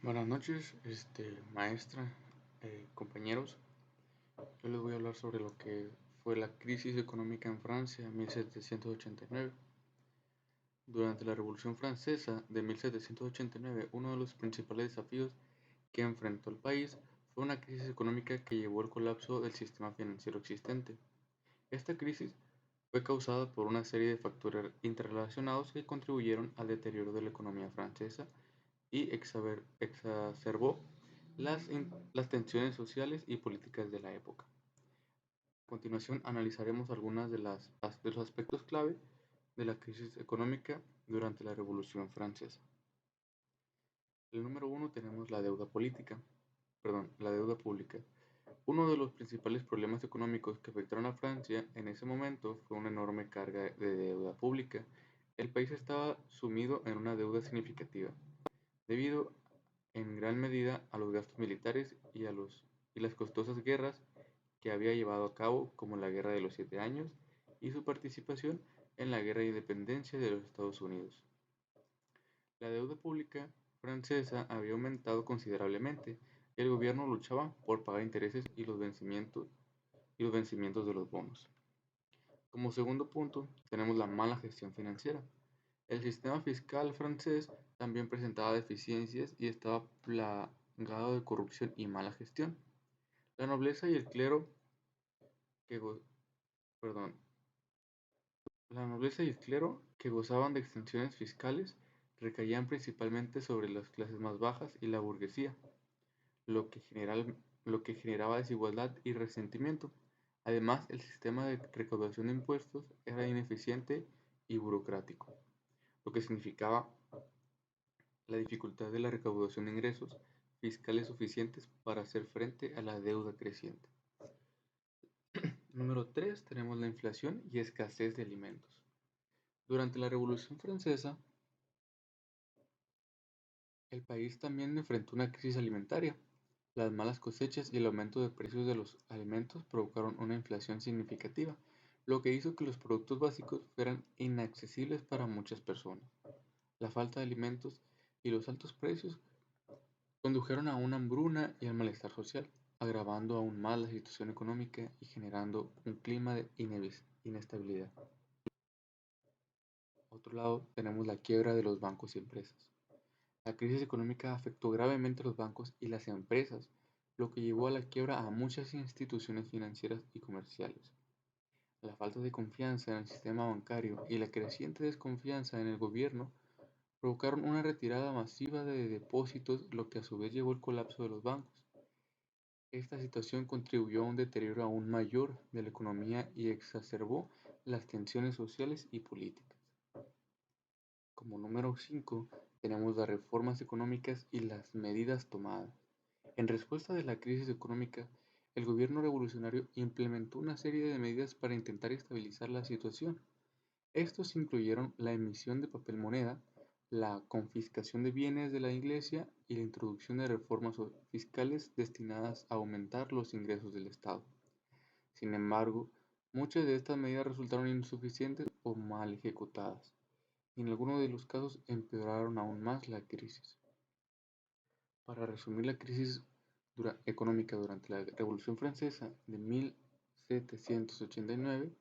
Buenas noches, maestra, compañeros. Yo les voy a hablar sobre lo que fue la crisis económica en Francia en 1789. Durante la Revolución Francesa de 1789, uno de los principales desafíos que enfrentó el país fue una crisis económica que llevó al colapso del sistema financiero existente. Esta crisis fue causada por una serie de factores interrelacionados que contribuyeron al deterioro de la economía francesa y exacerbó las tensiones sociales y políticas de la época. A continuación analizaremos algunos de los aspectos clave de la crisis económica durante la Revolución Francesa. El número uno tenemos la deuda pública. Uno de los principales problemas económicos que afectaron a Francia en ese momento fue una enorme carga de deuda pública. El país estaba sumido en una deuda significativa, debido en gran medida a los gastos militares y las costosas guerras que había llevado a cabo, como la Guerra de los Siete Años y su participación en la Guerra de Independencia de los Estados Unidos. La deuda pública francesa había aumentado considerablemente y el gobierno luchaba por pagar intereses y los vencimientos de los bonos. Como segundo punto, tenemos la mala gestión financiera. El sistema fiscal francés también presentaba deficiencias y estaba plagado de corrupción y mala gestión. La nobleza y el clero que, go- perdón, la nobleza y el clero que gozaban de exenciones fiscales recaían principalmente sobre las clases más bajas y la burguesía, lo que, lo que generaba desigualdad y resentimiento. Además, el sistema de recaudación de impuestos era ineficiente y burocrático, lo que significaba la dificultad de la recaudación de ingresos fiscales suficientes para hacer frente a la deuda creciente. Número 3 tenemos la inflación y escasez de alimentos. Durante la Revolución Francesa, el país también enfrentó una crisis alimentaria. Las malas cosechas y el aumento de precios de los alimentos provocaron una inflación significativa, lo que hizo que los productos básicos fueran inaccesibles para muchas personas. La falta de alimentos y los altos precios condujeron a una hambruna y al malestar social, agravando aún más la situación económica y generando un clima de inestabilidad. Por otro lado, tenemos la quiebra de los bancos y empresas. La crisis económica afectó gravemente a los bancos y las empresas, lo que llevó a la quiebra a muchas instituciones financieras y comerciales. La falta de confianza en el sistema bancario y la creciente desconfianza en el gobierno provocaron una retirada masiva de depósitos, lo que a su vez llevó al colapso de los bancos. Esta situación contribuyó a un deterioro aún mayor de la economía y exacerbó las tensiones sociales y políticas. Como número 5 tenemos las reformas económicas y las medidas tomadas. En respuesta de la crisis económica, el gobierno revolucionario implementó una serie de medidas para intentar estabilizar la situación. Estos incluyeron la emisión de papel moneda, la confiscación de bienes de la Iglesia y la introducción de reformas fiscales destinadas a aumentar los ingresos del Estado. Sin embargo, muchas de estas medidas resultaron insuficientes o mal ejecutadas, y en algunos de los casos empeoraron aún más la crisis. Para resumir la crisis económica durante la Revolución Francesa de 1789,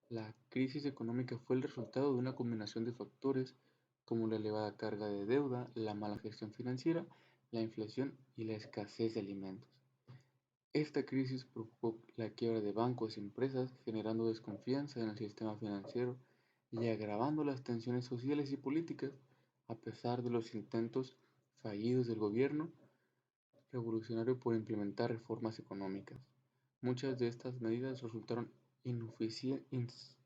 la crisis económica fue el resultado de una combinación de factores como la elevada carga de deuda, la mala gestión financiera, la inflación y la escasez de alimentos. Esta crisis provocó la quiebra de bancos y empresas, generando desconfianza en el sistema financiero y agravando las tensiones sociales y políticas, a pesar de los intentos fallidos del gobierno revolucionario por implementar reformas económicas. Muchas de estas medidas resultaron insuficientes,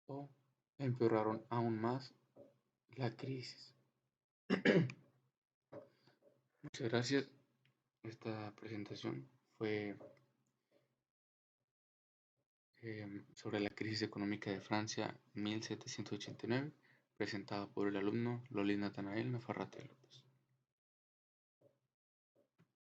o empeoraron aún más la crisis. Muchas gracias. Esta presentación fue sobre la crisis económica de Francia 1789, presentada por el alumno Lolín Natanael Nafarrate López.